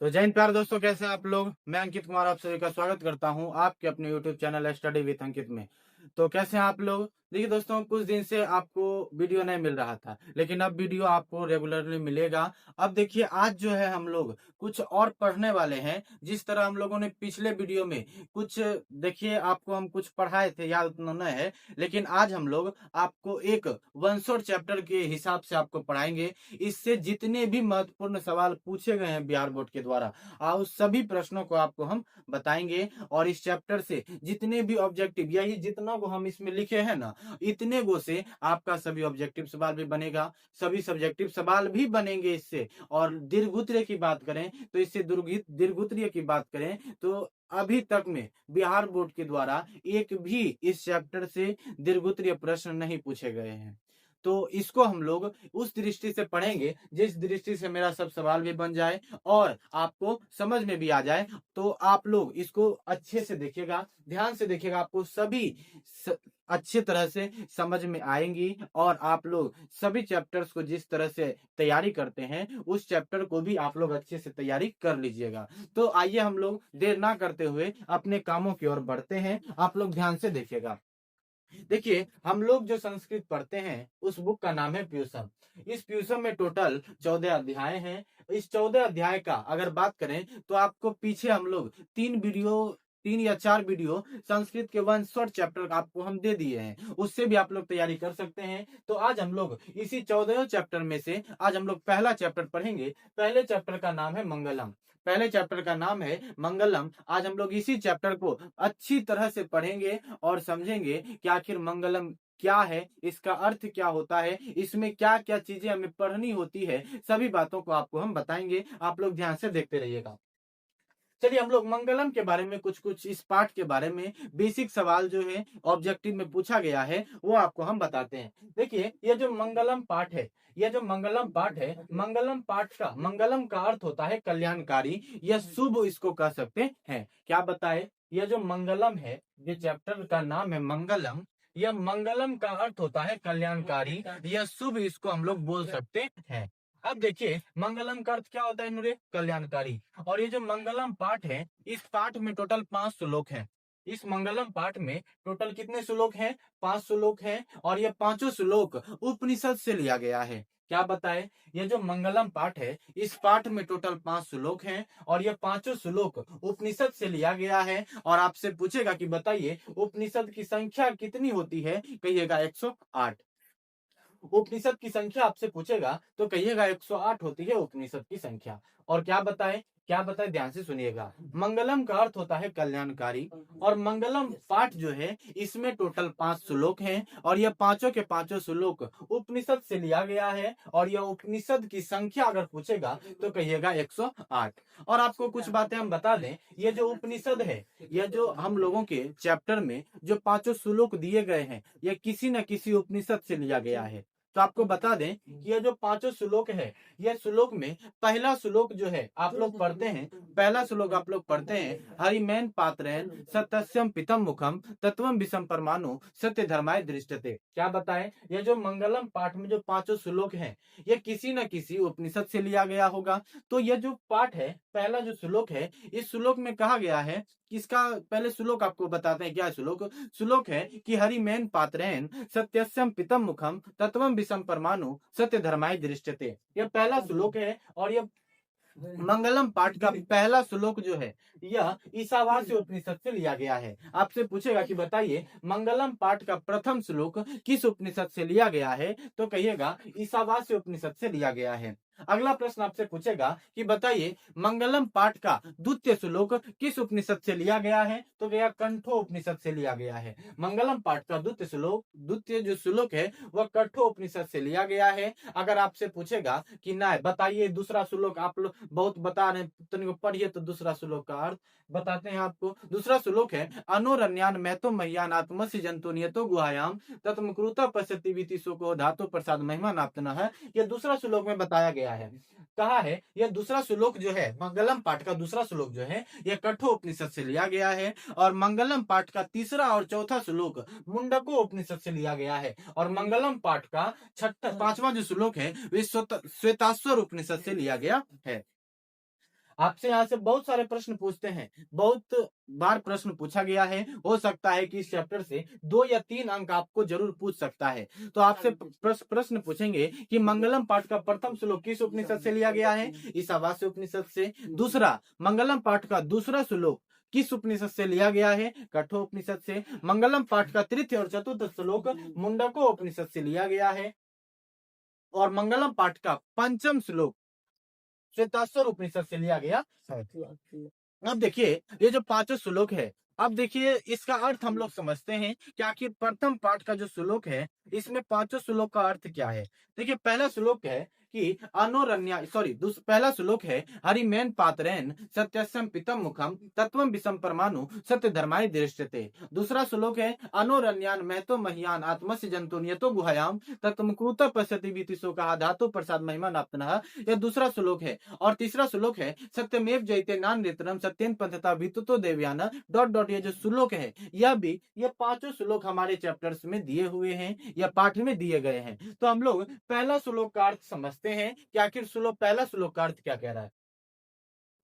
तो जय हिंद प्यारे दोस्तों, कैसे हैं आप लोग। मैं अंकित कुमार आप सभी का स्वागत करता हूं आपके अपने यूट्यूब चैनल स्टडी विथ अंकित में। तो कैसे हैं आप लोग। देखिए दोस्तों, कुछ दिन से आपको वीडियो नहीं मिल रहा था, लेकिन अब वीडियो आपको रेगुलरली मिलेगा। अब देखिए, आज जो है हम लोग कुछ और पढ़ने वाले हैं। जिस तरह हम लोगों ने पिछले वीडियो में कुछ, देखिए आपको हम कुछ पढ़ाए थे, याद उतना नहीं है, लेकिन आज हम लोग आपको एक वन शॉट चैप्टर के हिसाब से आपको पढ़ाएंगे। इससे जितने भी महत्वपूर्ण सवाल पूछे गए हैं बिहार बोर्ड के द्वारा, उस सभी प्रश्नों को आपको हम बताएंगे। और इस चैप्टर से जितने भी ऑब्जेक्टिव, यही जितना को हम इसमें लिखे हैं ना, इतने गो से आपका सभी ऑब्जेक्टिव सवाल भी बनेगा, सभी सब्जेक्टिव सवाल भी बनेंगे इससे। और दीर्घउत्तरीय की बात करें तो इससे दीर्घउत्तरीय की बात करें तो अभी तक में बिहार बोर्ड के द्वारा एक भी इस चैप्टर से दीर्घउत्तरीय प्रश्न नहीं पूछे गए हैं। तो इसको हम लोग उस दृष्टि से पढ़ेंगे जिस दृष्टि से मेरा सब सवाल भी बन जाए और आपको समझ में भी आ जाए। तो आप लोग इसको अच्छे से देखिएगा, ध्यान से देखिएगा, आपको सभी अच्छे तरह से समझ में आएंगी। और आप लोग सभी चैप्टर्स को जिस तरह से तैयारी करते हैं, उस चैप्टर को भी आप लोग अच्छे से तैयारी कर लीजिएगा। तो आइए हम लोग देर ना करते हुए अपने कामों की ओर बढ़ते हैं। आप लोग ध्यान से देखिएगा। देखिए, हम लोग जो संस्कृत पढ़ते हैं उस बुक का नाम है प्यूसम। इस प्यूसम में टोटल 14 अध्याय हैं। इस 14 अध्याय का अगर बात करें तो आपको पीछे हम लोग 3 या 4 वीडियो संस्कृत के वन शॉर्ट चैप्टर का आपको हम दे दिए हैं, उससे भी आप लोग तैयारी कर सकते हैं। तो आज हम लोग इसी 14 चैप्टर में से आज हम लोग पहला चैप्टर पढ़ेंगे। पहले चैप्टर का नाम है मंगलम। पहले चैप्टर का नाम है मंगलम। आज हम लोग इसी चैप्टर को अच्छी तरह से पढ़ेंगे और समझेंगे कि आखिर मंगलम क्या है, इसका अर्थ क्या होता है, इसमें क्या क्या चीजें हमें पढ़नी होती है, सभी बातों को आपको हम बताएंगे। आप लोग ध्यान से देखते रहिएगा। चलिए, हम लोग मंगलम के बारे में कुछ कुछ इस पाठ के बारे में बेसिक सवाल जो है ऑब्जेक्टिव में पूछा गया है वो आपको हम बताते हैं। देखिए, ये जो मंगलम पाठ है, ये जो मंगलम पाठ है, मंगलम पाठ का मंगलम का अर्थ होता है कल्याणकारी या शुभ, इसको कह सकते हैं। क्या बताए, ये जो मंगलम है, ये चैप्टर का नाम है मंगलम। यह मंगलम का अर्थ होता है कल्याणकारी या शुभ, इसको हम लोग बोल सकते हैं। अब देखिए, मंगलम का अर्थ क्या होता है नूरे, कल्याणकारी। और ये जो मंगलम पाठ है, इस पाठ में टोटल 5 श्लोक हैं। इस मंगलम पाठ में टोटल कितने श्लोक हैं, 5 श्लोक हैं। और ये पांचों श्लोक उपनिषद से लिया गया है। क्या बताए, ये जो मंगलम पाठ है, इस पाठ में टोटल 5 श्लोक हैं और ये पांचों श्लोक उपनिषद से लिया गया है। और आपसे पूछेगा कि बताइए उपनिषद की संख्या कितनी होती है, कहिएगा 108। उपनिषद की संख्या आपसे पूछेगा तो कहिएगा 108 होती है उपनिषद की संख्या। और क्या बताए, ध्यान से सुनिएगा। मंगलम का अर्थ होता है कल्याणकारी। और मंगलम पाठ जो है, इसमें टोटल 5 श्लोक हैं और यह पांचों के पांचों श्लोक उपनिषद से लिया गया है। और यह उपनिषद की संख्या अगर पूछेगा तो कहिएगा 108। और आपको कुछ बातें हम बता दें, ये जो उपनिषद है, यह जो हम लोगों के चैप्टर में जो पांचों श्लोक दिए गए हैं, यह किसी न किसी उपनिषद से लिया गया है। तो आपको बता दें कि ये जो पांचों श्लोक है, यह श्लोक में पहला श्लोक जो है आप लोग पढ़ते हैं, पहला श्लोक आप लोग पढ़ते हैं, हरिमैन पात्रेन सत्यस्यम पितम मुखम तत्वम विषम परमाणु सत्य धर्माय दृष्टते। क्या बताएं, ये जो मंगलम पाठ में जो पांचों श्लोक हैं, ये किसी न किसी उपनिषद से लिया गया होगा। तो यह जो पाठ है, पहला जो श्लोक है, इस श्लोक में कहा गया है, इसका पहले श्लोक आपको बताते हैं। क्या श्लोक श्लोक है कि हरिमेन पात्रेन सत्यस्यम पितम मुखम तत्वम विषम परमाणु सत्य धर्माय दृष्टते। यह पहला श्लोक है। और यह मंगलम पाठ का पहला श्लोक जो है, यह ईशावास्य उपनिषद से लिया गया है। आपसे पूछेगा कि बताइए मंगलम पाठ का प्रथम श्लोक किस उपनिषद से लिया गया है, तो कहिएगा ईशावास्य उपनिषद से लिया गया है। अगला प्रश्न आपसे पूछेगा कि बताइए मंगलम पाठ का द्वितीय श्लोक किस उपनिषद से लिया गया है, तो कहिएगा कंठो उपनिषद से लिया गया है। मंगलम पाठ का द्वितीय जो श्लोक है वह कंठो उपनिषद से लिया गया है। अगर आपसे पूछेगा कि ना बताइए दूसरा श्लोक, आप लोग बहुत बता रहे हैं, तो पढ़िए तो दूसरा श्लोक का अर्थ बताते हैं आपको। दूसरा श्लोक है अनुरन्यान मैतो मह्यान आत्मस्य जंतु नियतो गुहायाम तत्मकृता पश्यति विति सुको धातु प्रसाद महिमा नाप्तना है। यह दूसरा श्लोक में बताया गया है। कहा है, यह दूसरा श्लोक जो है, मंगलम पाठ का दूसरा श्लोक जो है, यह कठो उपनिषद से लिया गया है। और मंगलम पाठ का तीसरा और चौथा श्लोक मुंडको उपनिषद से लिया गया है। और मंगलम पाठ का पांचवा जो श्लोक है, वे श्वेताश्वर उपनिषद से लिया गया है। आपसे यहाँ से बहुत सारे प्रश्न पूछते हैं, बहुत बार प्रश्न पूछा गया है। हो सकता है कि इस चैप्टर से 2 या 3 अंक आपको जरूर पूछ सकता है। तो आपसे प्रश्न पूछेंगे कि मंगलम पाठ का प्रथम श्लोक किस उपनिषद से लिया गया है? ईशावास्य उपनिषद से। दूसरा, मंगलम पाठ का दूसरा श्लोक किस उपनिषद से लिया गया है? कठोपनिषद से। मंगलम पाठ का तृतीय और चतुर्थ श्लोक मुंडको उपनिषद से लिया गया है। और मंगलम पाठ का पंचम श्लोक श्वेताश्वर उपनिषद से लिया गया है। अब देखिए, ये जो पांचों श्लोक है, अब देखिए इसका अर्थ हम लोग समझते हैं कि आखिर प्रथम पाठ का जो श्लोक है, इसमें पांचों श्लोक का अर्थ क्या है। देखिए, पहला श्लोक है कि अनोरण्या सॉरी पहला श्लोक है हरिमेन पात्रेन सत्यस्यम पितम मुखम तत्वम विषम परमाणु सत्य धर्माय दृष्टते। दूसरा श्लोक है अनोरण्यान मैतो महियान आत्मस्य जंतु नियतो गुहायाम तत्मकृत पश्यति वितिशो का धातु प्रसाद महिमा नाप्तनः। यह दूसरा श्लोक है। और तीसरा श्लोक है सत्यमेव जयते नान नेत्रम सत्यन पंथता वितुतो देवयान डॉट डॉट। ये जो श्लोक है, यह भी ये पांचों श्लोक हमारे चैप्टर्स में दिए हुए हैं या पाठ में दिए गए हैं। तो हम लोग पहला श्लोक का अर्थ समझते हैं कि आखिर पहला श्लोक का अर्थ क्या कह रहा है।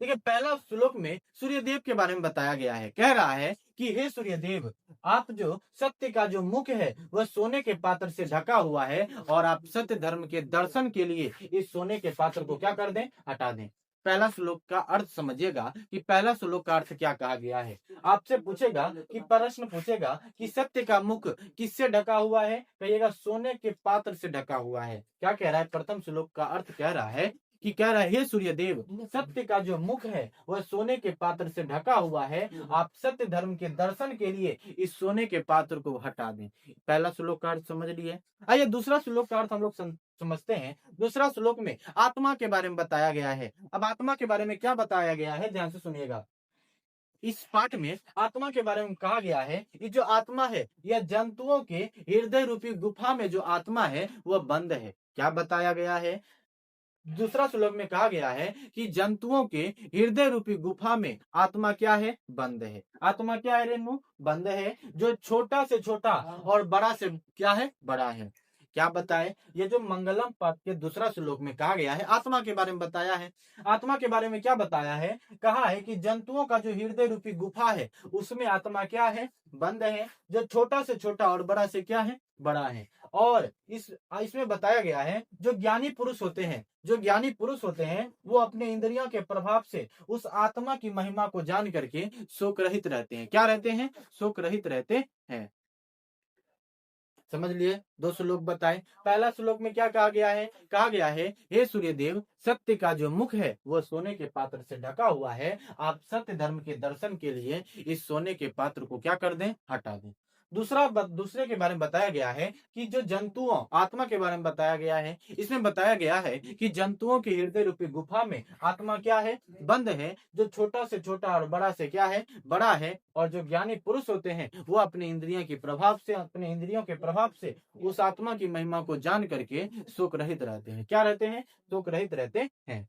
देखिए, पहला श्लोक में सूर्यदेव के बारे में बताया गया है। कह रहा है कि हे सूर्यदेव, आप जो सत्य का जो मुख है वह सोने के पात्र से ढका हुआ है और आप सत्य धर्म के दर्शन के लिए इस सोने के पात्र को क्या कर दें? हटा दें। पहला श्लोक का अर्थ समझिएगा कि पहला श्लोक का अर्थ क्या कहा गया है। आपसे पूछेगा कि प्रश्न पूछेगा कि सत्य का मुख किससे ढका हुआ है? कहिएगा सोने के पात्र से ढका हुआ है। क्या कह रहा है? प्रथम श्लोक का अर्थ कह रहा है कि कह रहा है हे सूर्यदेव, सत्य का जो मुख है वह सोने के पात्र से ढका हुआ है। आप सत्य धर्म के दर्शन के लिए इस सोने के पात्र को हटा दें। पहला श्लोक का अर्थ समझ लिए। आइए दूसरा श्लोक का अर्थ हम लोग समझते हैं। दूसरा श्लोक में आत्मा के बारे में बताया गया है। अब आत्मा के बारे में क्या बताया गया है, ध्यान से सुनिएगा। इस पाठ में आत्मा के बारे में कहा गया है कि जो आत्मा है यह जंतुओं के हृदय रूपी गुफा में जो आत्मा है वह बंद है। क्या बताया गया है? दूसरा श्लोक में कहा गया है कि जंतुओं के हृदय रूपी गुफा में आत्मा क्या है? बंद है। आत्मा क्या है रेणु? बंद है। जो छोटा से छोटा और बड़ा से क्या है? बड़ा है। क्या बताए? ये जो मंगलम पाठ के दूसरा श्लोक में कहा गया है, आत्मा के बारे में बताया है। आत्मा के बारे में क्या बताया है? कहा है कि जंतुओं का जो हृदय रूपी गुफा है उसमें आत्मा क्या है? बंद है। जो छोटा से छोटा और बड़ा से क्या है? बड़ा है। और इसमें बताया गया है जो ज्ञानी पुरुष होते हैं, जो ज्ञानी पुरुष होते हैं वो अपने इंद्रियों के प्रभाव से उस आत्मा की महिमा को जान करके शोक रहित रहते हैं। क्या रहते हैं? शोक रहित रहते हैं। समझ लिए? दो श्लोक बताए। पहला श्लोक में क्या कहा गया है? कहा गया है हे सूर्यदेव, सत्य का जो मुख है वो सोने के पात्र से ढका हुआ है। आप सत्य धर्म के दर्शन के लिए इस सोने के पात्र को क्या कर दें? हटा दें। दूसरे के बारे में बताया गया है कि जो जंतुओं आत्मा के बारे में बताया गया है। इसमें बताया गया है कि जंतुओं के हृदय रूपी गुफा में आत्मा क्या है? बंद है। जो छोटा से छोटा और बड़ा से क्या है? बड़ा है। और जो ज्ञानी पुरुष होते हैं वो अपने इंद्रियों के प्रभाव से उस आत्मा की महिमा को जान करके शोक रहित रहते हैं। क्या रहते हैं? शोक रहित रहते हैं।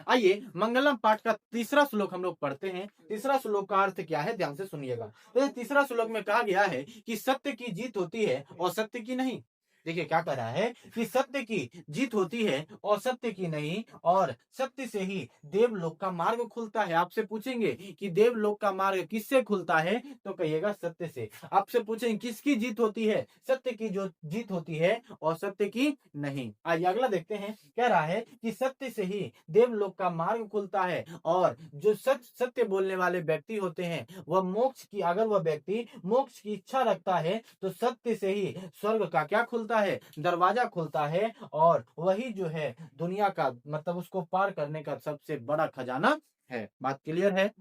आइए मंगलम पाठ का तीसरा श्लोक हम लोग पढ़ते हैं। तीसरा श्लोक का अर्थ क्या है, ध्यान से सुनिएगा। तो तीसरा श्लोक में कहा गया है कि सत्य की जीत होती है और सत्य की नहीं। देखिए क्या कह रहा है कि सत्य की जीत होती है और सत्य की नहीं, और सत्य से ही देवलोक का मार्ग खुलता है। आपसे पूछेंगे कि देवलोक का मार्ग किससे खुलता है, तो कहिएगा सत्य से। आपसे पूछेंगे किसकी जीत होती है, सत्य की जो जीत होती है और सत्य की नहीं। आइए अगला देखते हैं। कह रहा है कि सत्य से ही देवलोक का मार्ग खुलता है और जो सत्य बोलने वाले व्यक्ति होते हैं वह मोक्ष की, अगर वह व्यक्ति मोक्ष की इच्छा रखता है तो सत्य से ही स्वर्ग का क्या खुलता है? दरवाजा खुलता है। और वही जो है दुनिया का मतलब उसको पार करने का सबसे बड़ा खजाना है। बात क्लियर है?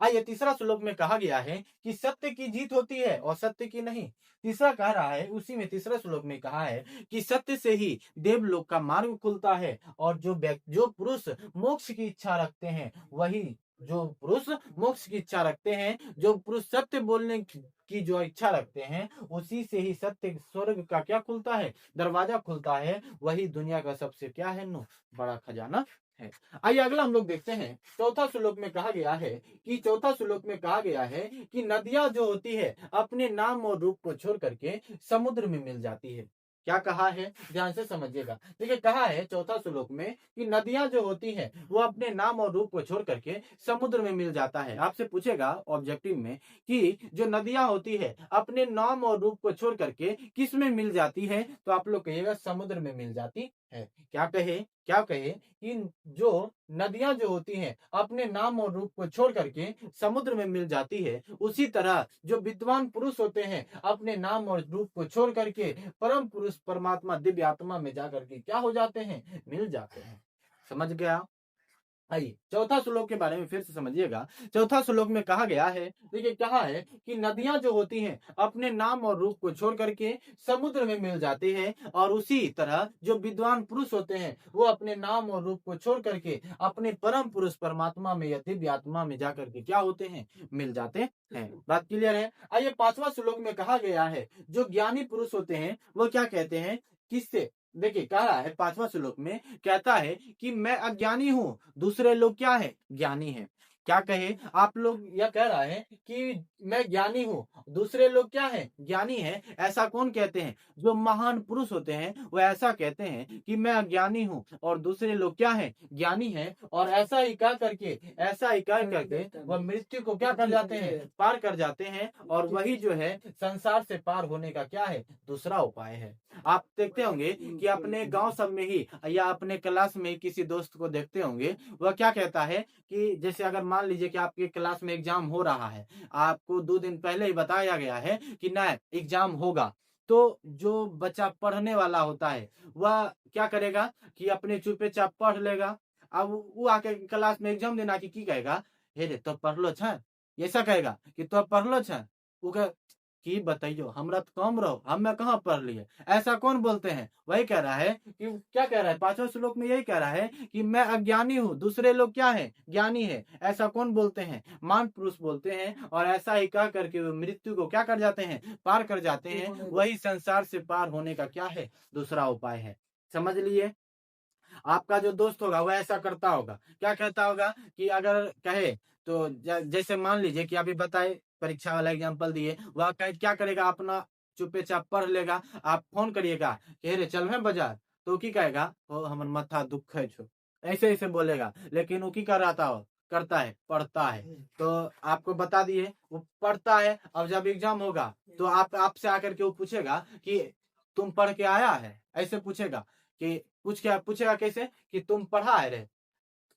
आइए तीसरा श्लोक में कहा गया है कि सत्य की जीत होती है और सत्य की नहीं। तीसरा कह रहा है, उसी में तीसरा श्लोक में कहा है कि सत्य से ही देवलोक का मार्ग खुलता है और जो पुरुष मोक्ष की इच्छा रखते हैं वही जो पुरुष मोक्ष की इच्छा रखते हैं, जो पुरुष सत्य बोलने की जो इच्छा रखते हैं, उसी से ही सत्य स्वर्ग का क्या खुलता है? दरवाजा खुलता है। वही दुनिया का सबसे क्या है नो बड़ा खजाना है। आइए अगला हम लोग देखते हैं। चौथा श्लोक में कहा गया है कि नदियां जो होती है अपने नाम और रूप को छोड़ करके समुद्र में मिल जाती है। क्या कहा है, ध्यान से समझिएगा। देखिए कहा है चौथा श्लोक में कि नदियां जो होती हैं वो अपने नाम और रूप को छोड़ करके समुद्र में मिल जाता है। आपसे पूछेगा ऑब्जेक्टिव में कि जो नदियां होती है अपने नाम और रूप को छोड़ करके किस में मिल जाती है, तो आप लोग कहिएगा समुद्र में मिल जाती है। क्या कहे कि जो नदियां जो होती हैं अपने नाम और रूप को छोड़ करके समुद्र में मिल जाती है, उसी तरह जो विद्वान पुरुष होते हैं अपने नाम और रूप को छोड़ करके परम पुरुष परमात्मा दिव्य आत्मा में जाकर के क्या हो जाते हैं, मिल जाते हैं। समझ गया। आइए चौथा श्लोक के बारे में फिर से समझिएगा। चौथा श्लोक में कहा गया है, देखिए कहा है कि नदियां जो होती हैं अपने नाम और रूप को छोड़ करके समुद्र में मिल जाती हैं, और उसी तरह जो विद्वान पुरुष होते हैं वो अपने नाम और रूप को छोड़ करके अपने परम पुरुष परमात्मा में या दिव्य आत्मा में जाकर के क्या होते हैं, मिल जाते हैं। बात क्लियर है। आइए पांचवा श्लोक में कहा गया है जो ज्ञानी पुरुष होते हैं वो क्या कहते हैं, किससे, देखिए कह रहा है पांचवा श्लोक में कहता है कि मैं अज्ञानी हूं, दूसरे लोग क्या है, ज्ञानी है। क्या कहे आप लोग, यह कह रहा है कि मैं ज्ञानी हूं, दूसरे लोग क्या है, ज्ञानी है। ऐसा कौन कहते हैं, जो महान पुरुष होते हैं वो ऐसा कहते हैं कि मैं अज्ञानी हूं और दूसरे लोग क्या है, ज्ञानी है। और ऐसा ही कह करके वह मृत्यु को क्या कर जाते हैं, पार कर जाते हैं। और वही जो है संसार से पार होने का क्या है, दूसरा उपाय है। आप देखते होंगे कि अपने गांव सब में ही या अपने क्लास में किसी दोस्त को देखते होंगे, वह क्या कहता है कि जैसे अगर मान लीजिए कि आपके क्लास में एग्जाम हो रहा है, आपको 2 दिन पहले ही बताया गया है कि ना एग्जाम होगा, तो जो बच्चा पढ़ने वाला होता है वह क्या करेगा कि अपने चुपचाप पढ़ लेगा। अब वो आके क्लास में एग्जाम देना की कहेगा, हे रे तो पढ़ लो छ, ऐसा कहेगा कि तो पढ़ लो छ, कि बताइयो हमरा तो कम रहो, हम मैं कहाँ पढ़ लिए, ऐसा कौन बोलते हैं। वही कह रहा है कि क्या कह रहा है पांचवें श्लोक में, यही कह रहा है कि मैं अज्ञानी हूँ, दूसरे लोग क्या है, ज्ञानी है। ऐसा कौन बोलते हैं, मान पुरुष बोलते हैं। और ऐसा ही कह करके वो मृत्यु को क्या कर जाते हैं, पार कर जाते हैं। वही संसार से पार होने का क्या है, दूसरा उपाय है। समझ लिए। आपका जो दोस्त होगा वह ऐसा करता होगा, क्या कहता होगा कि अगर कहे तो जैसे मान लीजिए कि अभी बताए परीक्षा वाला एग्जाम्पल दिए, वह क्या करेगा, अपना चुपचाप पढ़ लेगा। आप फोन करिएगा कि रे चल है बाजार, तो की कहेगा ओ हमर माथा दुख है छो, ऐसे ऐसे बोलेगा। लेकिन वो की कर रहा हो, करता है, पढ़ता है। तो आपको बता दिए वो पढ़ता है। अब जब एग्जाम होगा तो आपसे आकर के वो पूछेगा कि तुम पढ़ के आया है, ऐसे पूछेगा कि पूछेगा कैसे कि तुम पढ़ा है रे,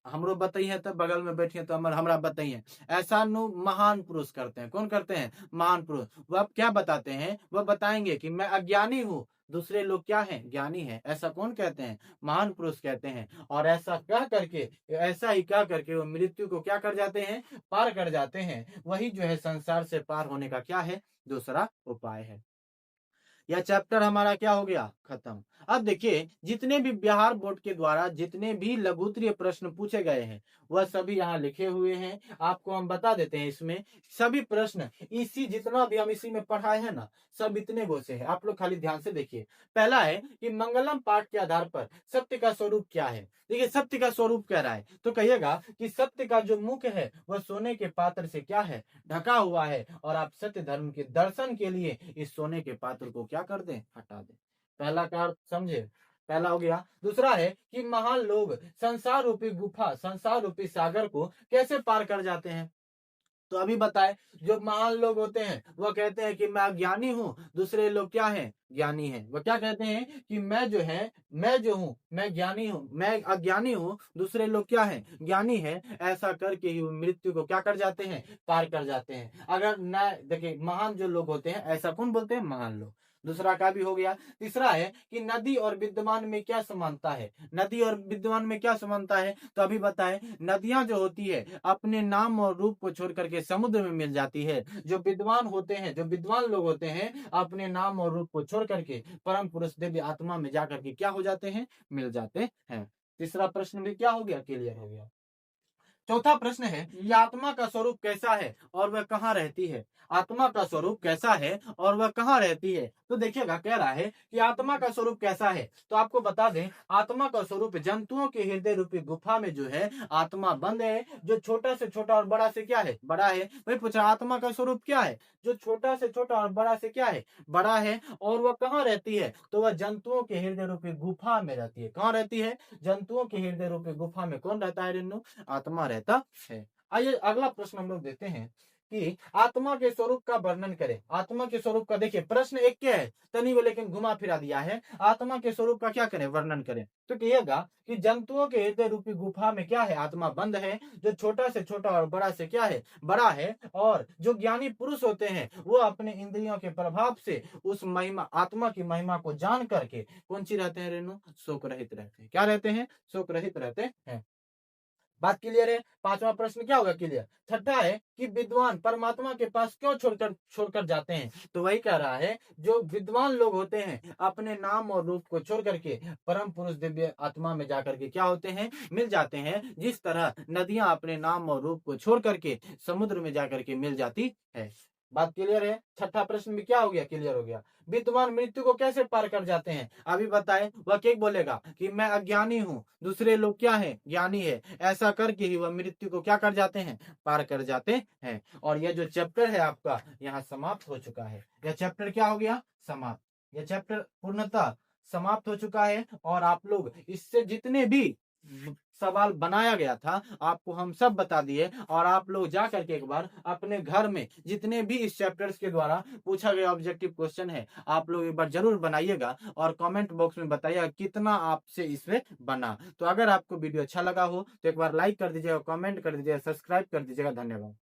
हमरो बताइए, तो बगल में बैठिए तो हमरा बताइए। ऐसा नु महान पुरुष करते हैं। कौन करते हैं, महान पुरुष। वह अब क्या बताते हैं, वह बताएंगे कि मैं अज्ञानी हूँ, दूसरे लोग क्या हैं, ज्ञानी है। ऐसा कौन कहते हैं, महान पुरुष कहते हैं। और ऐसा ही कह करके वो मृत्यु को क्या कर जाते हैं, पार कर जाते हैं। वही जो है संसार से पार होने का क्या है, दूसरा उपाय है। यह चैप्टर हमारा क्या हो गया, खत्म। अब देखिए जितने भी बिहार बोर्ड के द्वारा जितने भी लघुत्तरीय प्रश्न पूछे गए हैं वह सभी यहाँ लिखे हुए हैं। आपको हम बता देते हैं, इसमें सभी प्रश्न इसी जितना भी हम इसी में पढ़ाए हैं ना, सब इतने गो से है। आप लोग खाली ध्यान से देखिए। पहला है कि मंगलम पाठ के आधार पर सत्य का स्वरूप क्या है। देखिए सत्य का स्वरूप कह रहा है तो कहिएगा कि सत्य का जो मुख है वह सोने के पात्र से क्या है, ढका हुआ है। और आप सत्य धर्म के दर्शन के लिए इस सोने के पात्र को क्या कर दें, हटा दें। पहला का अर्थ समझे, पहला हो गया। दूसरा है कि महान लोग संसार रूपी गुफा, संसार रूपी सागर को कैसे पार कर जाते हैं। तो अभी बताए जो महान लोग होते हैं वह कहते हैं कि मैं अज्ञानी हूँ, दूसरे लोग क्या हैं, ज्ञानी हैं। वह क्या कहते हैं कि मैं जो हूँ मैं ज्ञानी हूँ, मैं अज्ञानी हूँ, दूसरे लोग क्या हैं, ज्ञानी है। ऐसा करके ही वो मृत्यु को क्या कर जाते हैं, पार कर जाते हैं। अगर न देखिए महान जो लोग होते हैं ऐसा कौन बोलते हैं, महान लोग। दूसरा का भी हो गया। तीसरा है कि नदी और विद्यमान में क्या समानता है। नदी और विद्यमान में क्या समानता है, तो अभी बताए नदियां जो होती है अपने नाम और रूप को छोड़ करके समुद्र में मिल जाती है। जो विद्वान होते हैं, जो विद्वान लोग होते हैं अपने नाम और रूप को छोड़ करके परम पुरुष दिव्य आत्मा में जाकर के क्या हो जाते हैं, मिल जाते हैं। तीसरा प्रश्न भी क्या हो गया, क्लियर हो गया। चौथा प्रश्न है कि आत्मा का स्वरूप कैसा है और वह कहाँ रहती है। आत्मा का स्वरूप कैसा है और वह कहाँ रहती है। तो देखिएगा कह रहा है कि आत्मा का स्वरूप कैसा है। तो आपको बता दें, आत्मा का स्वरूप जंतुओं के हृदय रूपी गुफा में जो है आत्मा बंद है, जो छोटा से छोटा और बड़ा से क्या है, बड़ा है। वही पूछा आत्मा का स्वरूप क्या है, जो छोटा से छोटा और बड़ा से क्या है, बड़ा है। और वह कहाँ रहती है, तो वह जंतुओं के हृदय रूपी गुफा में रहती है। कहाँ रहती है, जंतुओं के हृदय रूपी गुफा में कौन रहता है रेनू, आत्मा रहता है। आइए अगला प्रश्न हम लोग देते हैं कि आत्मा के स्वरूप का वर्णन करें। आत्मा के स्वरूप का देखिए प्रश्न एक क्या है, तनी वो लेकिन घुमा फिरा दिया है। आत्मा के स्वरूप का क्या करें, वर्णन करें। तो कहिएगा कि जंतुओं के हृदय रूपी गुफा में क्या है, आत्मा बंद है, जो छोटा से छोटा और बड़ा से क्या है, बड़ा है। और जो ज्ञानी पुरुष होते हैं वो अपने इंद्रियों के प्रभाव से उस महिमा, आत्मा की महिमा को जान करके कौन सी रहते हैं रेणु, शोक रहित रहते हैं। क्या रहते हैं, शोक रहित रहते हैं। बात क्लियर है। पांचवा प्रश्न क्या होगा, क्लियर। छठा है कि विद्वान परमात्मा के पास क्यों छोड़कर छोड़कर जाते हैं। तो वही कह रहा है, जो विद्वान लोग होते हैं अपने नाम और रूप को छोड़ करके परम पुरुष दिव्य आत्मा में जाकर के क्या होते हैं, मिल जाते हैं। जिस तरह नदियां अपने नाम और रूप को छोड़ करके समुद्र में जाकर के मिल जाती है। बात क्लियर है। छठा प्रश्न भी क्या हो गया, क्लियर हो गया। विद्वान मृत्यु को कैसे पार कर जाते हैं, अभी बताए। वह क्या बोलेगा कि मैं अज्ञानी हूँ, दूसरे लोग क्या है, ज्ञानी है। ऐसा करके ही वह मृत्यु को क्या कर जाते हैं, पार कर जाते हैं। और यह जो चैप्टर है आपका यहाँ समाप्त हो चुका है। यह चैप्टर क्या हो गया, समाप्त। यह चैप्टर पूर्णतः समाप्त हो चुका है। और आप लोग इससे जितने भी सवाल बनाया गया था आपको हम सब बता दिए। और आप लोग जा करके एक बार अपने घर में जितने भी इस चैप्टर्स के द्वारा पूछा गया ऑब्जेक्टिव क्वेश्चन है आप लोग एक बार जरूर बनाइएगा और कमेंट बॉक्स में बताइएगा कितना आपसे इसमें बना। तो अगर आपको वीडियो अच्छा लगा हो तो एक बार लाइक कर दीजिएगा, कमेंट कर दीजिएगा, सब्सक्राइब कर दीजिएगा। धन्यवाद।